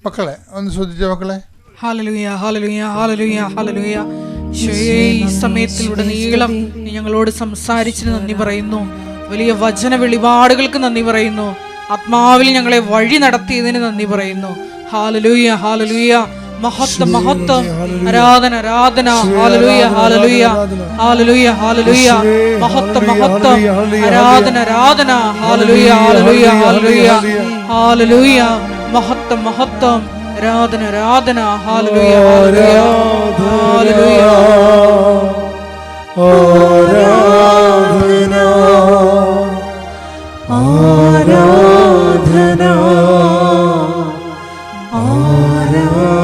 മക്കളെ ഒന്ന് ശ്രദ്ധിച്ച മക്കളെ. ഹല്ലേലൂയ ഹല്ലേലൂയ ഹല്ലേലൂയ ഹല്ലേലൂയ. ഈ സമയത്തിലൂടെ നീളം ഞങ്ങളോട് സംസാരിച്ചതിന് നന്ദി പറയുന്നു. വലിയ വചന വെളിപാടുകൾക്ക് നന്ദി പറയുന്നു. ആത്മാവിൽ ഞങ്ങളെ വഴി നടത്തിയതിന് നന്ദി പറയുന്നു. Hallelujah hallelujah. മഹത്വം മഹത്വം, ആരാധന ആരാധന. ഹല്ലേലൂയ ഹല്ലേലൂയ ഹല്ലേലൂയ ഹല്ലേലൂയ. മഹത്വം മഹത്വം, ആരാധന ആരാധന. ഹല്ലേലൂയ ഹല്ലേലൂയ ഹല്ലേലൂയ ഹല്ലേലൂയ. മഹത്വം മഹത്വം, ആരാധന ആരാധന. ഹല്ലേലൂയ ഹല്ലേലൂയ ഹല്ലേലൂയ. ആരാധന ആരാധന ആരാധന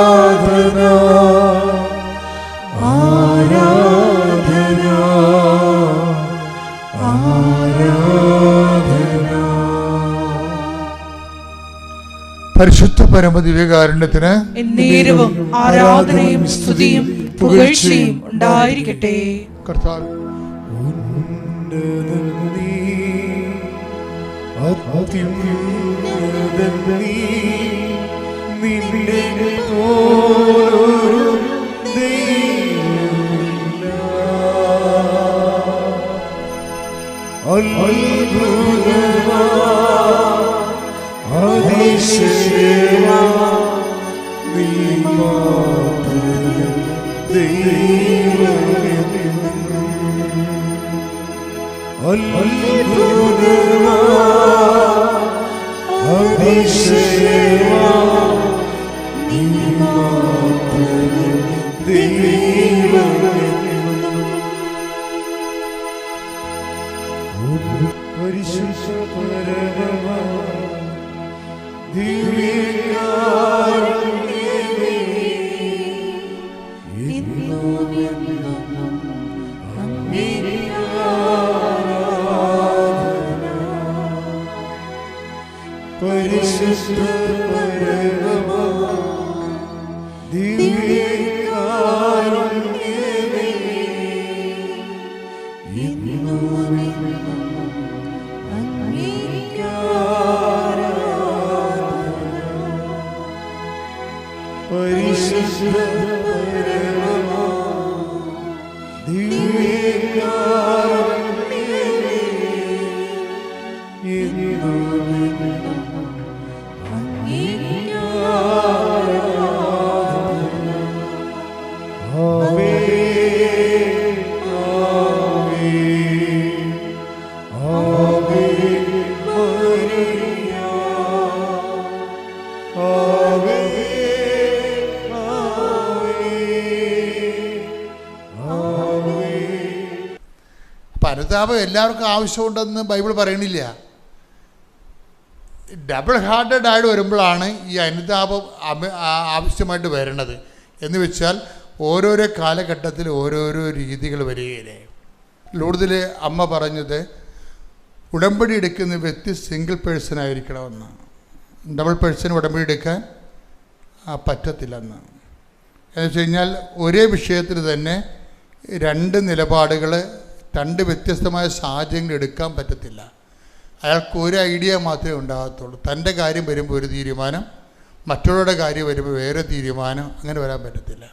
ആരാധന ആരാധന ആരാധന. പരിശുദ്ധ പരമദിവ്യകാരുണ്യത്തിന് എന്നേരവും ആരാധനയും സ്തുതിയും പുകഴ്ചയും ഉണ്ടായിരിക്കട്ടെ. കർത്താവ് അനുതാപം എല്ലാവർക്കും ആവശ്യമുണ്ടെന്ന് ബൈബിൾ പറയണില്ല. ഡബിൾ ഹാർട്ടഡ് ആയിട്ട് വരുമ്പോഴാണ് ഈ അനുതാപം ആവശ്യമായിട്ട് വരണത്. എന്ന് വെച്ചാൽ ഓരോരോ കാലഘട്ടത്തിൽ ഓരോരോ രീതികൾ വരികയില്ലേ. ലൂർദിൽ അമ്മ പറഞ്ഞത് ഉടമ്പടി എടുക്കുന്ന വ്യക്തി സിംഗിൾ പേഴ്സൺ ആയിരിക്കണമെന്ന്. ഡബിൾ പേഴ്സൺ ഉടമ്പടി എടുക്കാൻ പറ്റത്തില്ലെന്ന്. എന്ന് വെച്ച് കഴിഞ്ഞാൽ ഒരേ വിഷയത്തിൽ തന്നെ രണ്ട് നിലപാടുകൾ, രണ്ട് വ്യത്യസ്തമായ സാഹചര്യങ്ങൾ എടുക്കാൻ പറ്റത്തില്ല. അയാൾക്ക് ഒരു ഐഡിയ മാത്രമേ ഉണ്ടാകത്തുള്ളൂ. തൻ്റെ കാര്യം വരുമ്പോൾ ഒരു തീരുമാനം, മറ്റുള്ളവരുടെ കാര്യം വരുമ്പോൾ വേറെ തീരുമാനം, അങ്ങനെ വരാൻ പറ്റത്തില്ല.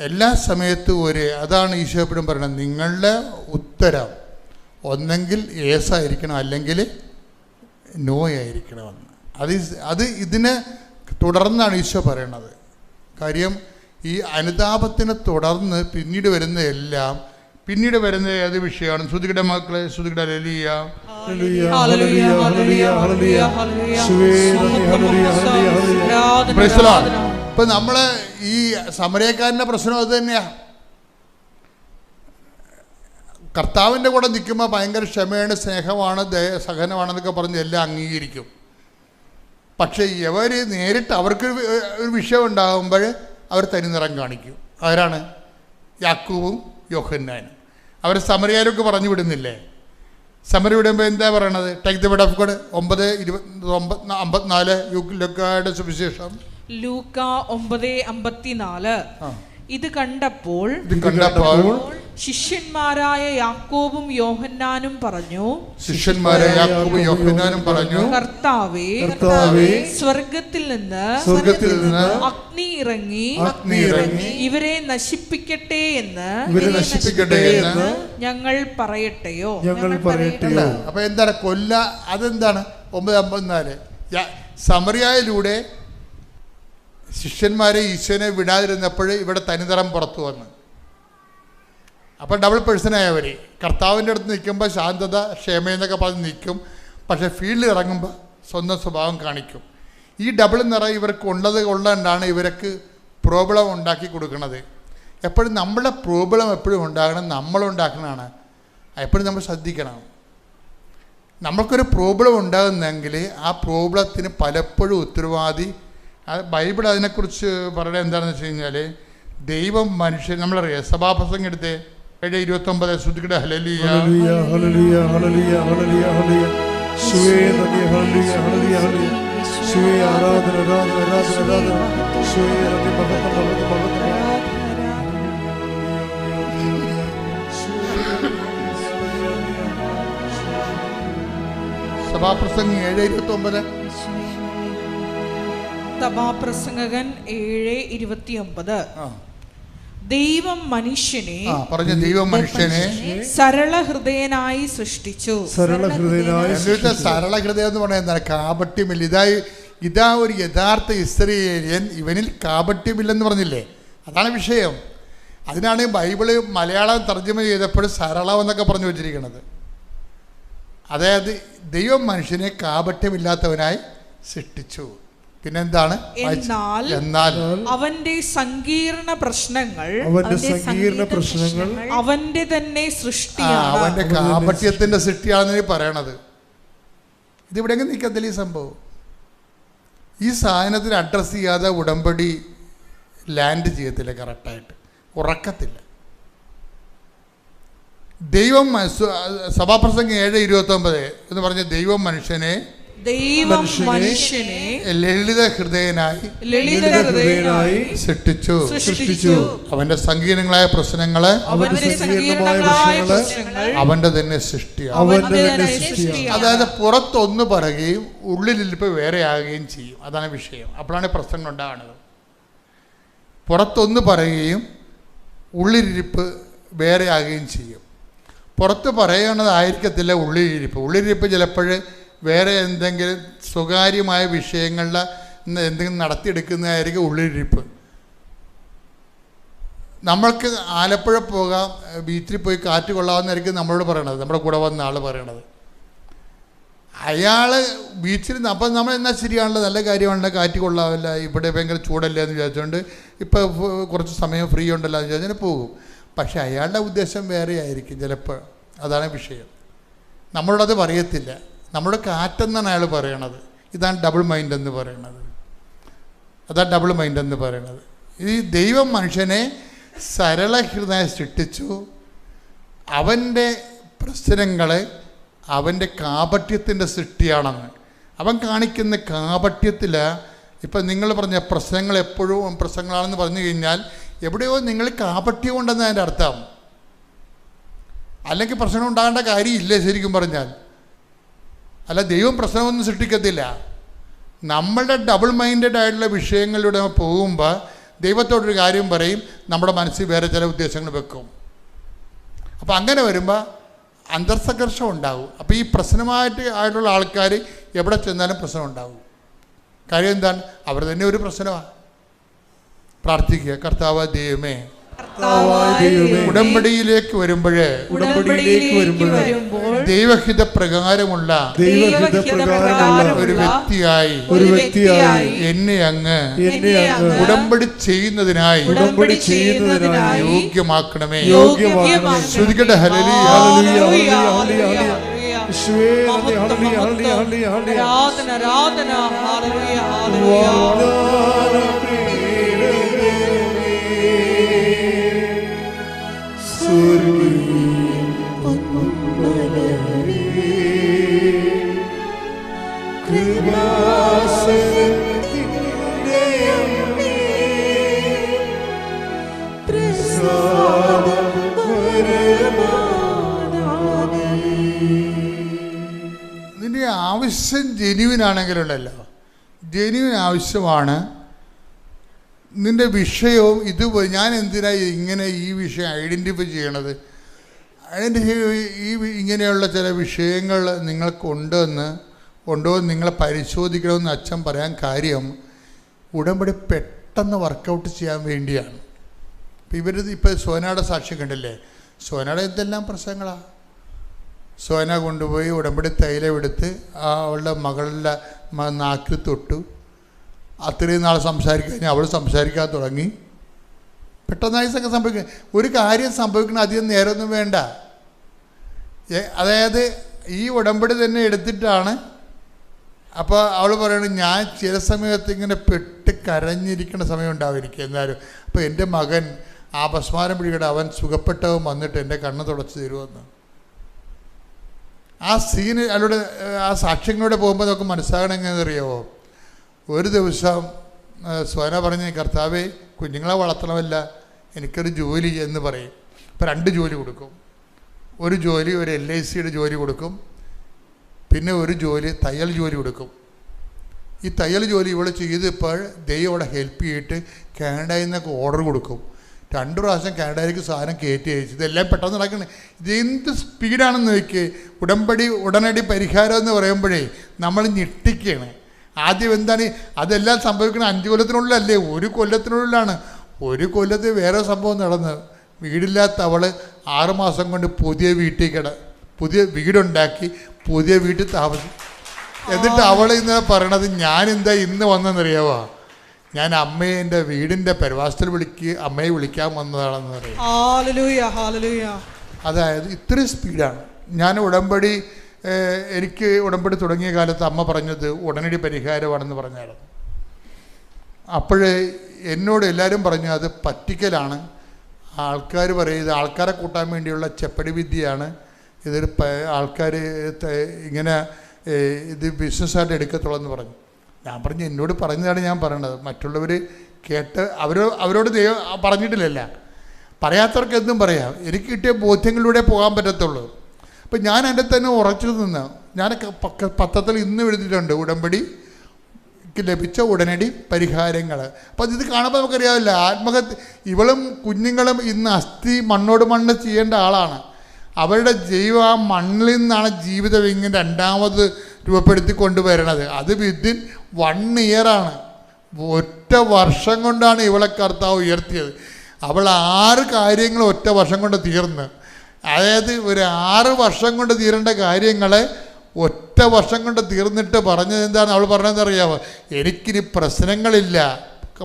എല്ലാ സമയത്തും അതാണ് ഈശോ എപ്പോഴും പറയുന്നത്, നിങ്ങളുടെ ഉത്തരം ഒന്നെങ്കിൽ യേസ് ആയിരിക്കണം അല്ലെങ്കിൽ നോ ആയിരിക്കണമെന്ന്. അത് ഇതിനെ തുടർന്നാണ് ഈശോ പറയണത്. കാര്യം ഈ അനുതാപത്തിനെ തുടർന്ന് പിന്നീട് വരുന്ന ഏത് വിഷയമാണ്? ശ്രുതികട മക്കളെ, ശ്രുതികട ഹല്ലേലൂയ. ഇപ്പൊ നമ്മള് ഈ സമരക്കാരൻ്റെ പ്രശ്നം അത് തന്നെയാണ്. കർത്താവിൻ്റെ കൂടെ നിൽക്കുമ്പോൾ ഭയങ്കര ക്ഷമയാണ്, സ്നേഹമാണ്, സഹനമാണെന്നൊക്കെ പറഞ്ഞ് എല്ലാം അംഗീകരിക്കും. പക്ഷേ ഇവർ നേരിട്ട് അവർക്ക് ഒരു വിഷയം ഉണ്ടാകുമ്പോൾ അവർ തനിനിറം കാണിക്കും. ആരാണ്? യാക്കൂബും യോഹന്നാനും. അവർ സമരക്കാരൊക്കെ പറഞ്ഞു വിടുന്നില്ലേ? സമര വിടുമ്പോൾ എന്താ പറയണത്? Take the word of God 9:54 ലൂക്കായുടെ സുവിശേഷം. ലൂക്ക 9:54. ഇത് കണ്ടപ്പോൾ ശിഷ്യന്മാരായ യാക്കോബും യോഹന്നാനും പറഞ്ഞു, കർത്താവേ, സ്വർഗത്തിൽ നിന്ന് അഗ്നി ഇറങ്ങി ഇവരെ നശിപ്പിക്കട്ടെ എന്ന് ഞങ്ങൾ പറയട്ടെയോ? അപ്പൊ എന്താണ് കൊല്ല? അതെന്താണ് 9:54 സമറിയയിലൂടെ ശിഷ്യന്മാരെ ഈശോനെ വിടാതിരുന്നപ്പോൾ ഇവിടെ തനിതരം പുറത്തു വന്ന്. അപ്പം ഡബിൾ പേഴ്സണായവർ കർത്താവിൻ്റെ അടുത്ത് നിൽക്കുമ്പോൾ ശാന്തത, ക്ഷമയെന്നൊക്കെ പറഞ്ഞ് നിൽക്കും. പക്ഷേ ഫീൽഡിൽ ഇറങ്ങുമ്പോൾ സ്വന്തം സ്വഭാവം കാണിക്കും. ഈ ഡബിൾ നിറ ഇവർക്ക് കൊണ്ടാണ് ഇവർക്ക് പ്രോബ്ലം ഉണ്ടാക്കി കൊടുക്കുന്നത്. എപ്പോഴും നമ്മുടെ പ്രോബ്ലം എപ്പോഴും ഉണ്ടാകണം, നമ്മളുണ്ടാക്കണതാണ്. എപ്പോഴും നമ്മൾ ശ്രദ്ധിക്കണം. നമ്മൾക്കൊരു പ്രോബ്ലം ഉണ്ടാകുന്നെങ്കിൽ ആ പ്രോബ്ലത്തിന് പലപ്പോഴും ഉത്തരവാദി ബൈബിൾ അതിനെക്കുറിച്ച് പറയുന്നത് എന്താണെന്ന് വെച്ച് കഴിഞ്ഞാൽ, ദൈവം മനുഷ്യൻ, നമ്മളറിയാം സഭാപ്രസംഗം എടുത്തേ 7:29 ശ്രുതികട ഹല്ലേലൂയ ഹല്ലേലൂയ ഹല്ലേലൂയ ഹല്ലേലൂയ ഹല്ലേലൂയ ഹല്ലേലൂയ ശുവേ നദി ഹല്ലേലൂയ ഹല്ലേലൂയ ഹല്ലേലൂയ ശുവേ ആരാധന ആരാധന ആരാധന ആരാധന ശുവേ നദി മഹത്വം മഹത്വം സഭാപ്രസംഗം 7:29 സഭാപ്രസംഗകൻ 7:29 ദൈവം മനുഷ്യനെ സരള ഹൃദയനായി സൃഷ്ടിച്ചു. സരള ഹൃദയം എന്ന് പറഞ്ഞാൽ എന്താണ്? കാപട്യമില്ല. ഇതാ ഒരു യഥാർത്ഥ ഇസ്രായേലിയൻ, ഇവനിൽ കാപട്യമില്ലെന്ന് പറഞ്ഞില്ലേ? അതാണ് വിഷയം. അതിനാണ് ബൈബിള് മലയാളം തർജ്ജമ ചെയ്തപ്പോൾ സരളം എന്നൊക്കെ പറഞ്ഞു വെച്ചിരിക്കുന്നത്. അതായത് ദൈവം മനുഷ്യനെ കാപട്യമില്ലാത്തവനായി സൃഷ്ടിച്ചു. പിന്നെന്താണ്? എന്നാൽ അവന്റെ സങ്കീർണ പ്രശ്നങ്ങൾ അവന്റെ തന്നെ സൃഷ്ടിയാണ്. അവന്റെ കാപട്യത്തിന്റെ സൃഷ്ടിയാണെന്ന് പറയണത്. ഇതിവിടെ എങ്ങനെ നിൽക്കത്തില്ല ഈ സംഭവം. ഈ സാധനത്തിന് അഡ്രസ്സ് ചെയ്യാതെ ഉടമ്പടി ലാൻഡ് ചെയ്യത്തില്ല, കറക്റ്റായിട്ട് ഉറക്കത്തില്ല. ദൈവം സഭാപ്രസംഗം 7:29 എന്ന് പറഞ്ഞ ദൈവം മനുഷ്യനെ ലളിത ഹൃദയനായി സൃഷ്ടിച്ചു. അവന്റെ സങ്കീർണങ്ങളായ പ്രശ്നങ്ങളെ അവന്റെ തന്നെ സൃഷ്ടിയാണ്. അതായത് പുറത്തൊന്ന് പറയുകയും ഉള്ളിലിരിപ്പ് വേറെ ആകുകയും ചെയ്യും. അതാണ് വിഷയം. അപ്പോഴാണ് പ്രശ്നങ്ങൾ ഉണ്ടാകുന്നത്. പുറത്തൊന്ന് പറയുകയും ഉള്ളിലിരിപ്പ് വേറെ ആകുകയും ചെയ്യും. പുറത്ത് പറയണതായിരിക്കത്തില്ല ഉള്ളിലിരിപ്പ്. ഉള്ളിലിരിപ്പ് ചിലപ്പോൾ വേറെ എന്തെങ്കിലും സ്വകാര്യമായ വിഷയങ്ങളിൽ എന്തെങ്കിലും നടത്തിയെടുക്കുന്നതായിരിക്കും ഉള്ളിലിരിപ്പ്. നമ്മൾക്ക് ആലപ്പുഴ പോകാം, ബീച്ചിൽ പോയി കാറ്റ് കൊള്ളാമെന്നായിരിക്കും നമ്മളോട് പറയണത്, നമ്മുടെ കൂടെ വന്ന ആൾ പറയണത്. അയാൾ ബീച്ചിൽ അപ്പം നമ്മൾ എന്നാൽ ശരിയാണല്ലോ, നല്ല കാര്യമാണല്ലോ, കാറ്റ് കൊള്ളാവില്ല, ഇവിടെ ഭയങ്കര ചൂടല്ലേ എന്ന് വിചാരിച്ചുകൊണ്ട് ഇപ്പോൾ കുറച്ച് സമയം ഫ്രീ ഉണ്ടല്ലോ എന്ന് വിചാരിച്ചാൽ പോകും. പക്ഷെ അയാളുടെ ഉദ്ദേശം വേറെ ആയിരിക്കും ചിലപ്പോൾ. അതാണ് വിഷയം. നമ്മളോടത് പറയത്തില്ല. നമ്മുടെ കാറ്റെന്നാണ് അയാൾ പറയണത്. ഇതാണ് ഡബിൾ മൈൻഡ് എന്ന് പറയണത്. അതാണ് ഡബിൾ മൈൻഡ് എന്ന് പറയണത്. ഈ ദൈവം മനുഷ്യനെ സരള ഹൃദയം സൃഷ്ടിച്ചു. അവൻ്റെ പ്രശ്നങ്ങൾ അവൻ്റെ കാപട്യത്തിൻ്റെ സൃഷ്ടിയാണെന്ന്. അവൻ കാണിക്കുന്ന കാപട്യത്തിൽ ഇപ്പം നിങ്ങൾ പറഞ്ഞ പ്രശ്നങ്ങൾ എപ്പോഴും പ്രശ്നങ്ങളാണെന്ന് പറഞ്ഞു കഴിഞ്ഞാൽ എവിടെയോ നിങ്ങൾ കാപട്യം ഉണ്ടെന്ന് അതിൻ്റെ അർത്ഥം. അല്ലെങ്കിൽ പ്രശ്നം ഉണ്ടാകേണ്ട കാര്യമില്ലേ ശരിക്കും പറഞ്ഞാൽ. അല്ല, ദൈവം പ്രശ്നമൊന്നും സൃഷ്ടിക്കത്തില്ല. നമ്മളുടെ ഡബിൾ മൈൻഡഡ് ആയിട്ടുള്ള വിഷയങ്ങളിലൂടെ പോകുമ്പോൾ ദൈവത്തോടൊരു കാര്യം പറയും, നമ്മുടെ മനസ്സിൽ വേറെ ചില ഉദ്ദേശങ്ങൾ വെക്കും. അപ്പോൾ അങ്ങനെ വരുമ്പോൾ അന്തർസംഘർഷം ഉണ്ടാകും. അപ്പോൾ ഈ പ്രശ്നമായിട്ടുള്ള ആൾക്കാർ എവിടെ ചെന്നാലും പ്രശ്നം ഉണ്ടാകും. കാര്യം എന്താണ്? അവർ തന്നെ ഒരു പ്രശ്നമാണ്. പ്രാർത്ഥിക്കുക, കർത്താവ് ദൈവമേ, ഉടമ്പടിയിലേക്ക് വരുമ്പോൾ ദൈവഹിത പ്രകാരമുള്ള ഒരു വ്യക്തിയായി എന്നെ അങ്ങ് ഉടമ്പടി ചെയ്യുന്നതിനായി യോഗ്യമാക്കണമേ. ശ്രുതികട ഹല്ലേലൂയ ഹല്ലേലൂയ ഹല്ലേലൂയ ആവശ്യം ജെന്യുവിൻ ആണെങ്കിലുണ്ടല്ലോ, ജെന്യുവിൻ ആവശ്യമാണ്. നിൻ്റെ വിഷയവും ഇത് ഞാൻ എന്തിനാണ് ഇങ്ങനെ ഈ വിഷയം ഐഡൻറ്റിഫൈ ചെയ്യണത്, ഈ ഇങ്ങനെയുള്ള ചില വിഷയങ്ങൾ നിങ്ങൾക്കുണ്ടെന്ന് നിങ്ങളെ പരിശോധിക്കണമെന്ന് അച്ഛൻ പറയാൻ കാര്യം ഉടമ്പടി പെട്ടെന്ന് വർക്കൗട്ട് ചെയ്യാൻ വേണ്ടിയാണ്. ഇപ്പോൾ സോനയുടെ സാക്ഷ്യം കണ്ടില്ലേ, സോനയുടെ എന്തെല്ലാം പ്രശ്നങ്ങളാണ്. സോന കൊണ്ടുപോയി ഉടമ്പടി തൈലം എടുത്ത് അവളുടെ മകളുടെ നാക്കിൽ തൊട്ടു. അത്രയും നാൾ സംസാരിക്കാൻ അവൾ സംസാരിക്കാൻ തുടങ്ങി. പെട്ടെന്നായി സംഭവിക്കുക. ഒരു കാര്യം സംഭവിക്കണം അധികം നേരമൊന്നും വേണ്ട. അതായത് ഈ ഉടമ്പടി തന്നെ എടുത്തിട്ടാണ്. അപ്പോൾ അവൾ പറയണത്, ഞാൻ ചില സമയത്ത് ഇങ്ങനെ പെട്ട് കരഞ്ഞിരിക്കുന്ന സമയം ഉണ്ടാവുമായിരിക്കും എന്നാലും. അപ്പോൾ എൻ്റെ മകൻ ആ ഭസ്മാരം പിടിക്കട്ടെ, അവൻ സുഖപ്പെട്ടവൻ വന്നിട്ട് എൻ്റെ കണ്ണ് തുടച്ച് തരുമെന്ന്. ആ സീന് അവളുടെ ആ സാക്ഷ്യങ്ങളിലൂടെ പോകുമ്പോൾ നമുക്ക് മനസ്സിലാകണം എങ്ങനെയെന്നറിയാമോ? ഒരു ദിവസം സോന പറഞ്ഞ്, കർത്താവേ കുഞ്ഞുങ്ങളെ വളർത്തണമല്ല, എനിക്കൊരു ജോലി എന്ന് പറയും. ഇപ്പോൾ 2 ജോലി കൊടുക്കും. ഒരു ജോലി ഒരു LICയുടെ ജോലി കൊടുക്കും, പിന്നെ ഒരു ജോലി തയ്യൽ ജോലി കൊടുക്കും. ഈ തയ്യൽ ജോലി ഇവൾ ചെയ്തപ്പോൾ ദൈവം അവിടെ ഹെൽപ്പ് ചെയ്തിട്ട് കാനഡയിൽ നിന്നൊക്കെ ഓർഡർ കൊടുക്കും. 2 പ്രാവശ്യം കാനഡയിലേക്ക് സാധനം കയറ്റി അയച്ചു. ഇതെല്ലാം പെട്ടെന്ന് നടക്കുന്നത്. ഇതെന്ത് സ്പീഡാണെന്ന് നോക്കി. ഉടനടി പരിഹാരം എന്ന് പറയുമ്പോഴേ നമ്മൾ ഞെട്ടിക്കുകയാണ്. ആദ്യം എന്താണ് അതെല്ലാം സംഭവിക്കുന്നത് 5 കൊല്ലത്തിനുള്ളിലല്ലേ, 1 കൊല്ലത്തിനുള്ളിലാണ്. 1 കൊല്ലത്തിൽ വേറെ സംഭവം നടന്ന് വീടില്ലാത്ത അവൾ 6 മാസം കൊണ്ട് പുതിയ വീടുണ്ടാക്കി പുതിയ വീട്ടിൽ താമസിക്കും. എന്നിട്ട് അവൾ ഇന്ന് പറയണത്, ഞാൻ എന്താ ഇന്ന് വന്നെന്നറിയാവോ, ഞാൻ അമ്മയെ എൻ്റെ വീടിൻ്റെ പരിവാസത്തിൽ അമ്മയെ വിളിക്കാൻ വന്നതാണെന്ന് പറയും. അതായത് ഇത്രയും സ്പീഡാണ്. ഞാൻ എനിക്ക് ഉടമ്പടി തുടങ്ങിയ കാലത്ത് അമ്മ പറഞ്ഞത് ഉടനടി പരിഹാരമാണെന്ന് പറഞ്ഞായിരുന്നു. അപ്പോഴേ എന്നോട് എല്ലാവരും പറഞ്ഞു അത് പറ്റിക്കലാണ്, ആൾക്കാർ പറയുന്നത് ആൾക്കാരെ കൂട്ടാൻ വേണ്ടിയുള്ള ചെപ്പടി വിദ്യയാണ്, ഇതൊരു ആൾക്കാർ ഇങ്ങനെ ഇത് ബിസിനസ്സായിട്ട് എടുക്കത്തുള്ളൂ പറഞ്ഞു. ഞാൻ പറഞ്ഞു, എന്നോട് പറഞ്ഞതാണ് ഞാൻ പറയണത്, മറ്റുള്ളവർ കേട്ട് അവരോട് ദൈവം പറഞ്ഞിട്ടില്ലല്ല. പറയാത്തവർക്ക് എന്തും പറയാം. എനിക്ക് കിട്ടിയ ബോധ്യങ്ങളിലൂടെ പോകാൻ പറ്റത്തുള്ളൂ. അപ്പം ഞാൻ എൻ്റെ തന്നെ ഉറച്ചു നിന്ന്, ഞാൻ പത്രത്തിൽ ഇന്ന് എഴുതിയിട്ടുണ്ട് ഉടമ്പടിക്ക് ലഭിച്ച ഉടനടി പരിഹാരങ്ങൾ. അപ്പം ഇത് കാണുമ്പോൾ നമുക്കറിയാവില്ല, ഇവളും കുഞ്ഞുങ്ങളും ഇന്ന് മണ്ണോട് മണ്ണ് ചെയ്യേണ്ട ആളാണ്. അവരുടെ ആ മണ്ണിൽ നിന്നാണ് ജീവിതം ഇങ്ങനെ രണ്ടാമത് രൂപപ്പെടുത്തി കൊണ്ടുവരണത്. അത് വിത്തിൻ 1 ഇയറാണ്. 1 വർഷം കൊണ്ടാണ് ഇവളെ കർത്താവ് ഉയർത്തിയത്. അവൾ 6 കാര്യങ്ങൾ 1 വർഷം കൊണ്ട് തീർന്ന്. അതായത് ഒരു 6 വർഷം കൊണ്ട് തീരേണ്ട കാര്യങ്ങളെ 1 വർഷം കൊണ്ട് തീർന്നിട്ട് പറഞ്ഞത് എന്താണ്? അവൾ പറഞ്ഞതെന്നറിയാമോ? എനിക്കിനി പ്രശ്നങ്ങളില്ല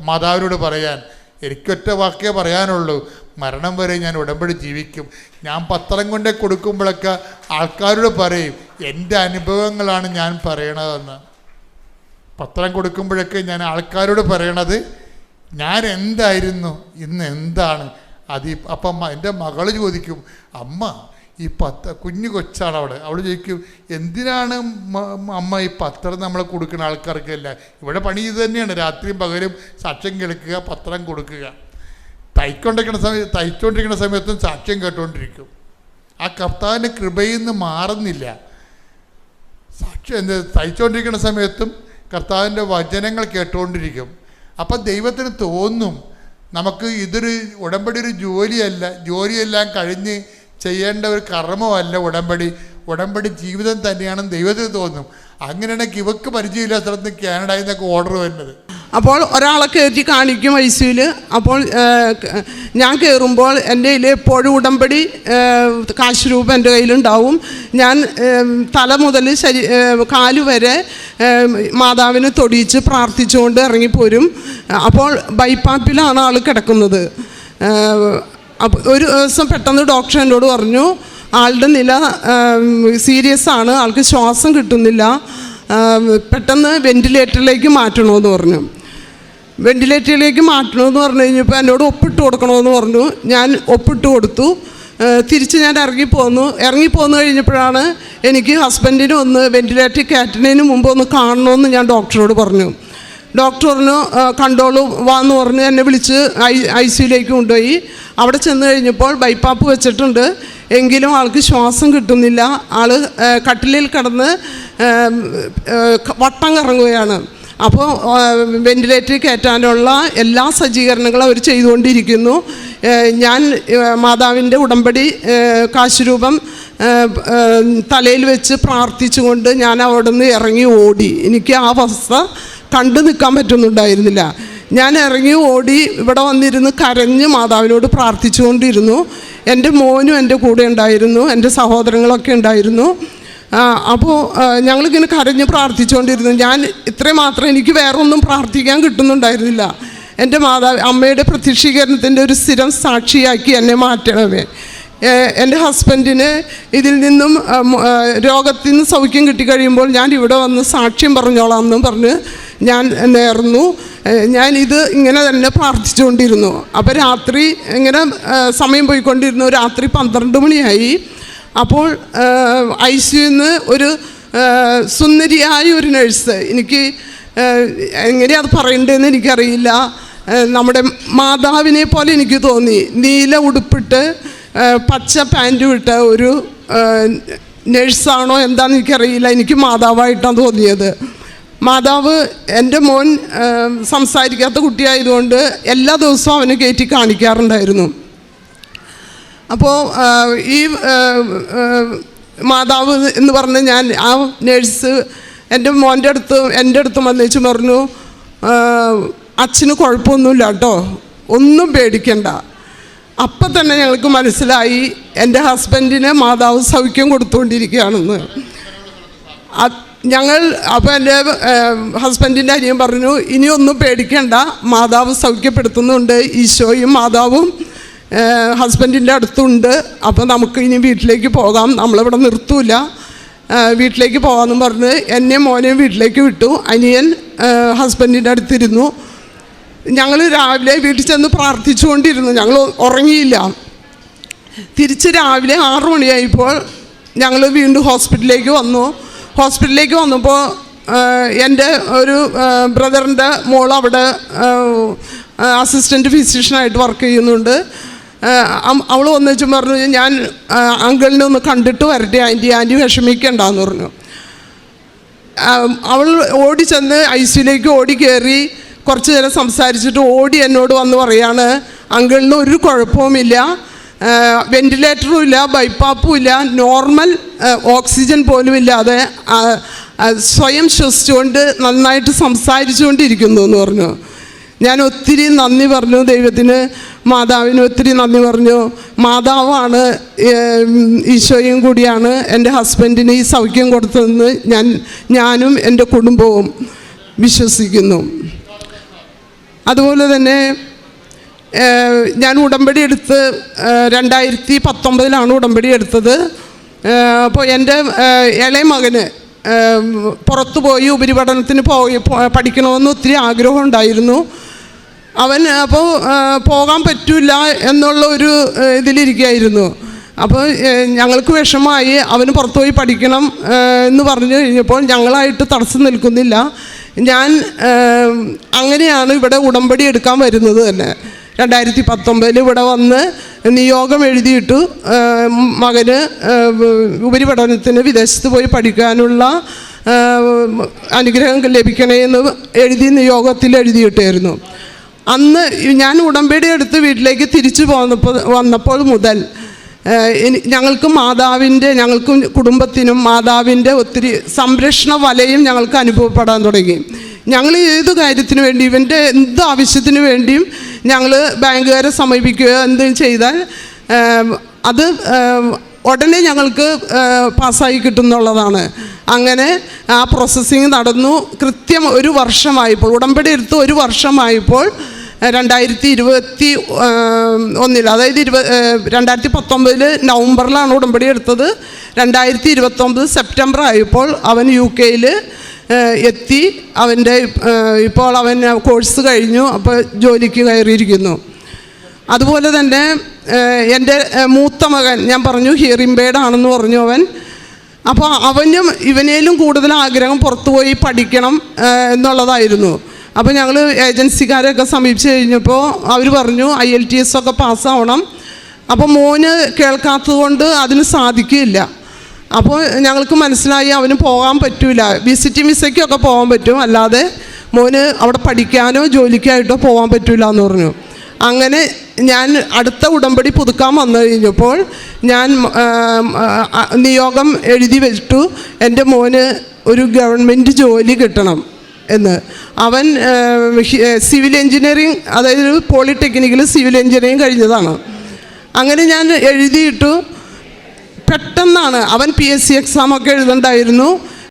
മാതാവിനോട് പറയാൻ, എനിക്കൊറ്റ വാക്കേ പറയാനുള്ളൂ, മരണം വരെ ഞാൻ ഉടമ്പടി ജീവിക്കും. ഞാൻ പത്രം കൊണ്ടേ കൊടുക്കുമ്പോഴൊക്കെ ആൾക്കാരോട് പറയും എൻ്റെ അനുഭവങ്ങളാണ് ഞാൻ പറയണതെന്ന്. പത്രം കൊടുക്കുമ്പോഴൊക്കെ ഞാൻ ആൾക്കാരോട് പറയണത് ഞാൻ എന്തായിരുന്നു ഇന്ന് എന്താണ്. അപ്പം എൻ്റെ മകൾ ചോദിക്കും, അമ്മ ഈ കുഞ്ഞു കൊച്ചാണ് അവൾ ചോദിക്കും, എന്തിനാണ് അമ്മ ഈ പത്രം നമ്മൾ കൊടുക്കുന്ന ആൾക്കാർക്കല്ല? ഇവിടെ പണി ഇത് തന്നെയാണ്, രാത്രിയും പകലും സാക്ഷ്യം കേൾക്കുക, പത്രം കൊടുക്കുക. തയ്ച്ചുകൊണ്ടിരിക്കുന്ന സമയത്തും സാക്ഷ്യം കേട്ടുകൊണ്ടിരിക്കും. ആ കർത്താവിൻ്റെ കൃപയിൽ നിന്ന് മാറുന്നില്ല. തയ്ച്ചുകൊണ്ടിരിക്കുന്ന സമയത്തും കർത്താവിൻ്റെ വചനങ്ങൾ കേട്ടുകൊണ്ടിരിക്കും. അപ്പം ദൈവത്തിന് തോന്നും നമുക്ക് ഇതൊരു ഉടമ്പടി ഒരു ജോലിയെല്ലാം കഴിഞ്ഞ് ചെയ്യേണ്ട ഒരു കർമ്മമല്ല ഉടമ്പടി ജീവിതം തന്നെയാണെന്ന് ദൈവത്തിന് തോന്നും. അങ്ങനെയാണെങ്കിൽ ഇവക്ക് പരിചയമില്ലാത്ത സ്ഥലത്ത് കാനഡയിൽ നിന്നൊക്കെ ഓർഡർ വരുന്നത്. അപ്പോൾ ഒരാളെ കയറ്റി കാണിക്കും ICUവിൽ. അപ്പോൾ ഞാൻ കയറുമ്പോൾ എൻ്റെ കയ്യിൽ എപ്പോഴും ഉടമ്പടി കാശ് രൂപ എൻ്റെ കയ്യിലുണ്ടാവും. ഞാൻ തല മുതൽ കാല് വരെ മാതാവിനെ തൊടിയിച്ച് പ്രാർത്ഥിച്ചുകൊണ്ട് ഇറങ്ങിപ്പോരും. അപ്പോൾ ബൈപ്പാപ്പിലാണ് ആൾ കിടക്കുന്നത്. ഒരു ദിവസം പെട്ടെന്ന് ഡോക്ടർ എന്നോട് പറഞ്ഞു, ആളുടെ നില സീരിയസ് ആണ്, ആൾക്ക് ശ്വാസം കിട്ടുന്നില്ല, പെട്ടെന്ന് വെന്റിലേറ്ററിലേക്ക് മാറ്റണമെന്ന് പറഞ്ഞു. വെന്റിലേറ്ററിലേക്ക് മാറ്റണമെന്ന് പറഞ്ഞു കഴിഞ്ഞപ്പോൾ എന്നോട് ഒപ്പിട്ട് കൊടുക്കണമെന്ന് പറഞ്ഞു. ഞാൻ ഒപ്പിട്ട് കൊടുത്തു. തിരിച്ച് ഞാൻ ഇറങ്ങിപ്പോന്നു കഴിഞ്ഞപ്പോഴാണ് എനിക്ക് ഹസ്ബൻഡിനെ ഒന്ന് വെന്റിലേറ്ററിൽ കയറ്റുന്നതിന് മുമ്പ് ഒന്ന് കാണണമെന്ന് ഞാൻ ഡോക്ടറോട് പറഞ്ഞു. ഡോക്ടർ പറഞ്ഞു കണ്ടോളൂ വാന്ന് പറഞ്ഞ് എന്നെ വിളിച്ച് ICUവിലേക്ക് കൊണ്ടുപോയി. അവിടെ ചെന്ന് കഴിഞ്ഞപ്പോൾ ബൈപ്പാപ്പ് വെച്ചിട്ടുണ്ട്. എങ്കിലും ആൾക്ക് ശ്വാസം കിട്ടുന്നില്ല. ആൾ കട്ടിലിൽ കിടന്ന് വട്ടം കറങ്ങുകയാണ്. അപ്പോൾ വെന്റിലേറ്ററിൽ കയറ്റാനുള്ള എല്ലാ സജ്ജീകരണങ്ങളും അവർ ചെയ്തുകൊണ്ടിരിക്കുന്നു. ഞാൻ മാതാവിൻ്റെ ഉടമ്പടി കാശുരൂപം തലയിൽ വെച്ച് പ്രാർത്ഥിച്ചുകൊണ്ട് ഞാൻ അവിടെ നിന്ന് ഇറങ്ങി ഓടി. എനിക്ക് ആ അവസ്ഥ കണ്ടു നിൽക്കാൻ പറ്റുന്നുണ്ടായിരുന്നില്ല. ഞാൻ ഇറങ്ങി ഓടി ഇവിടെ വന്നിരുന്ന് കരഞ്ഞ് മാതാവിനോട് പ്രാർത്ഥിച്ചുകൊണ്ടിരുന്നു. എൻ്റെ മോനും എൻ്റെ കൂടെ ഉണ്ടായിരുന്നു, എൻ്റെ സഹോദരങ്ങളൊക്കെ ഉണ്ടായിരുന്നു. അപ്പോൾ ഞങ്ങളിങ്ങനെ കരഞ്ഞ് പ്രാർത്ഥിച്ചുകൊണ്ടിരുന്നു. ഞാൻ ഇത്രയും മാത്രം, എനിക്ക് വേറെ ഒന്നും പ്രാർത്ഥിക്കാൻ കിട്ടുന്നുണ്ടായിരുന്നില്ല. എൻ്റെ അമ്മയുടെ പ്രത്യക്ഷീകരണത്തിൻ്റെ ഒരു സ്ഥിരം സാക്ഷിയാക്കി എന്നെ മാറ്റണമേ. എൻ്റെ ഹസ്ബൻഡിന് ഇതിൽ നിന്നും രോഗത്തിൽ നിന്ന് സൗഖ്യം കിട്ടിക്കഴിയുമ്പോൾ ഞാൻ ഇവിടെ വന്ന് സാക്ഷ്യം പറഞ്ഞോളാം എന്നും പറഞ്ഞ് ഞാൻ നേർന്നു. ഞാനിത് ഇങ്ങനെ തന്നെ പ്രാർത്ഥിച്ചുകൊണ്ടിരുന്നു. അപ്പോൾ രാത്രി ഇങ്ങനെ സമയം പോയിക്കൊണ്ടിരുന്നു. രാത്രി 12 മണിയായി. അപ്പോൾ ICUന്ന് ഒരു സുന്ദരിയായ ഒരു നഴ്സ്, എനിക്ക് എങ്ങനെയാണ് അത് പറയേണ്ടതെന്ന് എനിക്കറിയില്ല, നമ്മുടെ മാതാവിനെ പോലെ എനിക്ക് തോന്നി. നീല ഉടുപ്പിട്ട് പച്ച പാൻറ്റും ഇട്ട ഒരു നഴ്സാണോ എന്താണെന്ന് എനിക്കറിയില്ല, എനിക്ക് മാതാവായിട്ടാണ് തോന്നിയത്. മാതാവ്, എൻ്റെ മോൻ സംസാരിക്കാത്ത കുട്ടിയായതുകൊണ്ട് എല്ലാ ദിവസവും അവനെ കയറ്റി കാണിക്കാറുണ്ടായിരുന്നു. അപ്പോൾ ഈ മാതാവ് എന്ന് പറഞ്ഞ് ഞാൻ ആ നേഴ്സ് എൻ്റെ അടുത്ത് വന്നേച്ച് പറഞ്ഞു, അച്ഛന് കുഴപ്പമൊന്നുമില്ല കേട്ടോ, ഒന്നും പേടിക്കണ്ട. അപ്പം തന്നെ ഞങ്ങൾക്ക് മനസ്സിലായി എൻ്റെ ഹസ്ബൻഡിന് മാതാവ് സൗഖ്യം കൊടുത്തുകൊണ്ടിരിക്കുകയാണെന്ന്. അപ്പോൾ എൻ്റെ ഹസ്ബൻഡിൻ്റെ അനിയൻ പറഞ്ഞു, ഇനിയൊന്നും പേടിക്കണ്ട, മാതാവ് സൗഖ്യപ്പെടുത്തുന്നുണ്ട്, ഈശോയും മാതാവും ഹസ്ബൻഡിൻ്റെ അടുത്തുണ്ട്. അപ്പോൾ നമുക്ക് ഇനി വീട്ടിലേക്ക് പോകാം, നമ്മളിവിടെ നിർത്തൂല, വീട്ടിലേക്ക് പോകാമെന്നും പറഞ്ഞ് എന്നെ മോനെയും വീട്ടിലേക്ക് വിട്ടു. അനിയൻ ഹസ്ബൻഡിൻ്റെ അടുത്തിരുന്നു. ഞങ്ങൾ രാവിലെ വീട്ടിൽ ചെന്ന് പ്രാർത്ഥിച്ചുകൊണ്ടിരുന്നു, ഞങ്ങൾ ഉറങ്ങിയില്ല. തിരിച്ച് രാവിലെ 6 മണിയായപ്പോൾ ഞങ്ങൾ വീണ്ടും ഹോസ്പിറ്റലിലേക്ക് വന്നു. ഹോസ്പിറ്റലിലേക്ക് വന്നപ്പോൾ എൻ്റെ ഒരു ബ്രദറിൻ്റെ മോൾ അവിടെ അസിസ്റ്റൻറ്റ് ഫിസിഷ്യനായിട്ട് വർക്ക് ചെയ്യുന്നുണ്ട്. അവൾ വന്നു പറഞ്ഞു, ഞാൻ അങ്കിളിനെ ഒന്ന് കണ്ടിട്ട് വരട്ടെ ആൻറ്റി വിഷമിക്കണ്ടെന്ന് പറഞ്ഞു. അവൾ ഓടി ചെന്ന് ICUലേക്ക് ഓടി കയറി കുറച്ച് നേരം സംസാരിച്ചിട്ട് ഓടി എന്നോട് വന്ന് പറയാണ്, അങ്കിളിന് ഒരു കുഴപ്പവുമില്ല, വെന്റിലേറ്ററും ഇല്ല, ബൈപ്പാപ്പും ഇല്ല, നോർമൽ ഓക്സിജൻ പോലും ഇല്ലാതെ സ്വയം ശ്വസിച്ചുകൊണ്ട് നന്നായിട്ട് സംസാരിച്ചുകൊണ്ടിരിക്കുന്നു എന്ന് പറഞ്ഞു. ഞാൻ ഒത്തിരി നന്ദി പറഞ്ഞു ദൈവത്തിന്, മാതാവിന് ഒത്തിരി നന്ദി പറഞ്ഞു. മാതാവാണ് ഈശോയും കൂടിയാണ് എൻ്റെ ഹസ്ബൻഡിന് ഈ സൗഖ്യം കൊടുത്തതെന്ന് ഞാനും എൻ്റെ കുടുംബവും വിശ്വസിക്കുന്നു. അതുപോലെ ഞാൻ ഉടമ്പടി എടുത്ത് 2019 ഉടമ്പടി എടുത്തത്. അപ്പോൾ എൻ്റെ ഇളയ മകന് പുറത്തു പോയി ഉപരിപഠനത്തിന് പഠിക്കണമെന്ന് ഒത്തിരി ആഗ്രഹം ഉണ്ടായിരുന്നു. അവൻ അപ്പോൾ പോകാൻ പറ്റില്ല എന്നുള്ള ഒരു ഇതിലിരിക്കുകയായിരുന്നു. അപ്പോൾ ഞങ്ങൾക്ക് വിഷമമായി, അവന് പുറത്തു പോയി പഠിക്കണം എന്ന് പറഞ്ഞു കഴിഞ്ഞപ്പോൾ ഞങ്ങളായിട്ട് തടസ്സം നിൽക്കുന്നില്ല. ഞാൻ അങ്ങനെയാണ് ഇവിടെ ഉടമ്പടി എടുക്കാൻ വരുന്നത് തന്നെ. 2019 ഇവിടെ വന്ന് നിയോഗം എഴുതിയിട്ടു, മകന് ഉപരിപഠനത്തിന് വിദേശത്ത് പോയി പഠിക്കാനുള്ള അനുഗ്രഹം ലഭിക്കണേ എന്ന് എഴുതി നിയോഗത്തിൽ എഴുതിയിട്ടായിരുന്നു. അന്ന് ഞാൻ ഉടമ്പടി എടുത്ത് വീട്ടിലേക്ക് തിരിച്ചു വന്നപ്പോൾ മുതൽ ഞങ്ങൾക്കും കുടുംബത്തിനും മാതാവിൻ്റെ ഒത്തിരി സംരക്ഷണ വലയും ഞങ്ങൾക്ക് അനുഭവപ്പെടാൻ തുടങ്ങി. ഞങ്ങൾ ഏത് കാര്യത്തിന് വേണ്ടി, ഇവൻ്റെ എന്ത് ആവശ്യത്തിന് വേണ്ടിയും ഞങ്ങൾ ബാങ്കുകാരെ സമീപിക്കുകയോ എന്തെങ്കിലും ചെയ്താൽ അത് ഉടനെ ഞങ്ങൾക്ക് പാസ്സായി കിട്ടുന്നുള്ളതാണ്. അങ്ങനെ ആ പ്രോസസ്സിങ് നടന്നു. കൃത്യം 1 വർഷമായപ്പോൾ, ഉടമ്പടി എടുത്ത് 1 വർഷമായപ്പോൾ 2021, അതായത് 2019 നവംബറിലാണ് ഉടമ്പടി എടുത്തത്. 2029 സെപ്റ്റംബർ ആയപ്പോൾ അവൻ UK എത്തി. ഇപ്പോൾ അവൻ കോഴ്സ് കഴിഞ്ഞു, അപ്പോൾ ജോലിക്ക് കയറിയിരിക്കുന്നു. അതുപോലെ തന്നെ എൻ്റെ മൂത്ത മകൻ, ഞാൻ പറഞ്ഞു ഹിയറിംഗ് ബേഡ് ആണെന്ന് പറഞ്ഞു അവൻ. അപ്പോൾ അവനും ഇവനേലും കൂടുതൽ ആഗ്രഹം പുറത്തുപോയി പഠിക്കണം എന്നുള്ളതായിരുന്നു. അപ്പോൾ ഞങ്ങൾ ഏജൻസിക്കാരെയൊക്കെ സമീപിച്ച് കഴിഞ്ഞപ്പോൾ അവർ പറഞ്ഞു IELTS ഒക്കെ പാസ്സാവണം, അപ്പോൾ മോന് കേൾക്കാത്തത് കൊണ്ട് അതിന് സാധിക്കില്ല. അപ്പോൾ ഞങ്ങൾക്ക് മനസ്സിലായി അവന് പോകാൻ പറ്റില്ല. വിസിറ്റിംഗ് വിസയ്ക്കൊക്കെ പോകാൻ പറ്റും, അല്ലാതെ മോന് അവിടെ പഠിക്കാനോ ജോലിക്കായിട്ടോ പോകാൻ പറ്റില്ല എന്ന് പറഞ്ഞു. അങ്ങനെ ഞാൻ അടുത്ത ഉടമ്പടി പുതുക്കാൻ വന്നു കഴിഞ്ഞപ്പോൾ ഞാൻ നിയോഗം എഴുതി വെച്ചിട്ടു, എൻ്റെ മോന് ഒരു ഗവൺമെൻറ് ജോലി കിട്ടണം എന്ന്. അവൻ സിവിൽ എൻജിനീയറിങ്, അതായത് പോളിടെക്നിക്കിൽ സിവിൽ എൻജിനീയറിങ് കഴിഞ്ഞതാണ്. അങ്ങനെ ഞാൻ എഴുതിയിട്ടു. പെട്ടെന്നാണ് അവൻ PSC എക്സാമൊക്കെ എഴുതണ്ടായിരുന്നു.